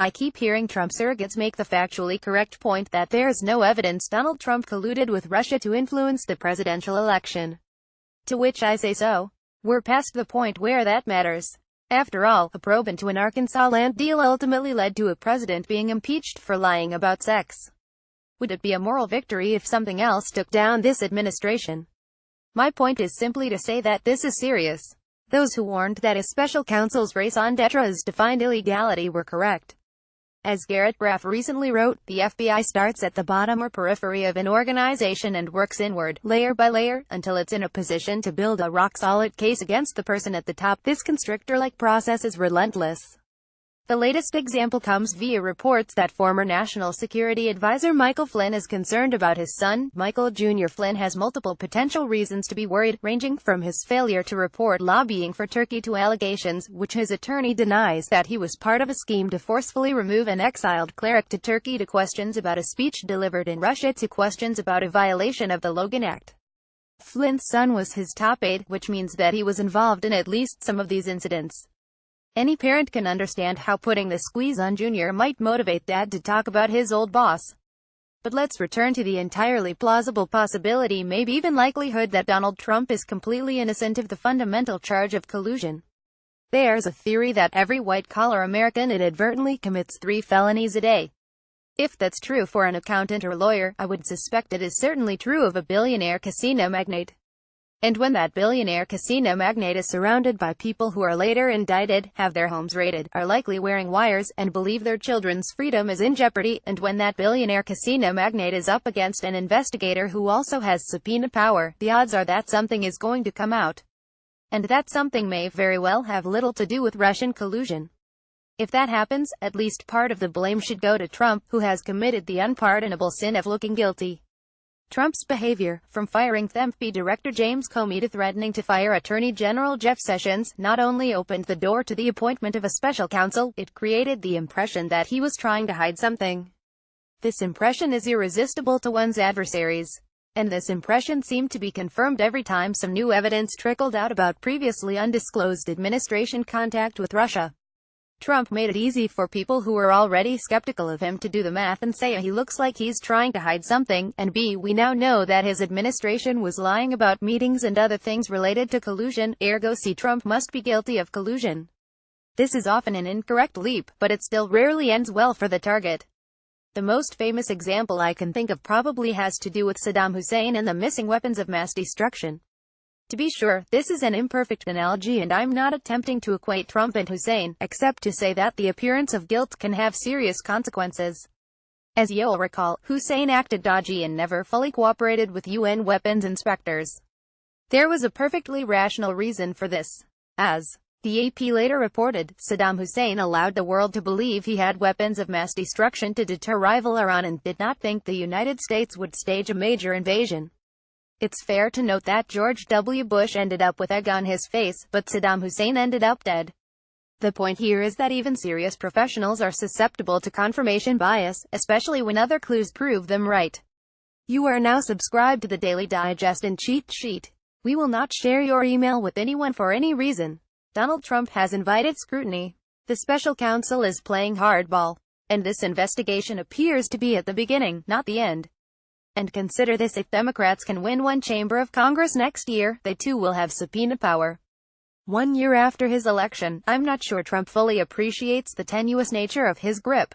I keep hearing Trump surrogates make the factually correct point that there's no evidence Donald Trump colluded with Russia to influence the presidential election. To which I say so. We're past the point where that matters. After all, a probe into an Arkansas land deal ultimately led to a president being impeached for lying about sex. Would it be a moral victory if something else took down this administration? My point is simply to say that this is serious. Those who warned that a special counsel's raison d'etre defined illegality were correct. As Garrett Graff recently wrote, the FBI starts at the bottom or periphery of an organization and works inward, layer by layer, until it's in a position to build a rock-solid case against the person at the top. This constrictor-like process is relentless. The latest example comes via reports that former National Security Advisor Michael Flynn is concerned about his son, Michael Jr. Flynn has multiple potential reasons to be worried, ranging from his failure to report lobbying for Turkey to allegations, which his attorney denies, that he was part of a scheme to forcefully remove an exiled cleric, to Turkey, to questions about a speech delivered in Russia, to questions about a violation of the Logan Act. Flynn's son was his top aide, which means that he was involved in at least some of these incidents. Any parent can understand how putting the squeeze on Junior might motivate Dad to talk about his old boss. But let's return to the entirely plausible possibility, maybe even likelihood, that Donald Trump is completely innocent of the fundamental charge of collusion. There's a theory that every white-collar American inadvertently commits 3 felonies a day. If that's true for an accountant or lawyer, I would suspect it is certainly true of a billionaire casino magnate. And when that billionaire casino magnate is surrounded by people who are later indicted, have their homes raided, are likely wearing wires, and believe their children's freedom is in jeopardy, and when that billionaire casino magnate is up against an investigator who also has subpoena power, the odds are that something is going to come out. And that something may very well have little to do with Russian collusion. If that happens, at least part of the blame should go to Trump, who has committed the unpardonable sin of looking guilty. Trump's behavior, from firing FEMA Director James Comey to threatening to fire Attorney General Jeff Sessions, not only opened the door to the appointment of a special counsel, it created the impression that he was trying to hide something. This impression is irresistible to one's adversaries. And this impression seemed to be confirmed every time some new evidence trickled out about previously undisclosed administration contact with Russia. Trump made it easy for people who were already skeptical of him to do the math and say A, he looks like he's trying to hide something, and B, we now know that his administration was lying about meetings and other things related to collusion, ergo C, Trump must be guilty of collusion. This is often an incorrect leap, but it still rarely ends well for the target. The most famous example I can think of probably has to do with Saddam Hussein and the missing weapons of mass destruction. To be sure, this is an imperfect analogy, and I'm not attempting to equate Trump and Hussein, except to say that the appearance of guilt can have serious consequences. As you'll recall, Hussein acted dodgy and never fully cooperated with UN weapons inspectors. There was a perfectly rational reason for this. As the AP later reported, Saddam Hussein allowed the world to believe he had weapons of mass destruction to deter rival Iran and did not think the United States would stage a major invasion. It's fair to note that George W. Bush ended up with egg on his face, but Saddam Hussein ended up dead. The point here is that even serious professionals are susceptible to confirmation bias, especially when other clues prove them right. You are now subscribed to the Daily Digest and Cheat Sheet. We will not share your email with anyone for any reason. Donald Trump has invited scrutiny. The special counsel is playing hardball. And this investigation appears to be at the beginning, not the end. And consider this, if Democrats can win one chamber of Congress next year, they too will have subpoena power. 1 year after his election, I'm not sure Trump fully appreciates the tenuous nature of his grip.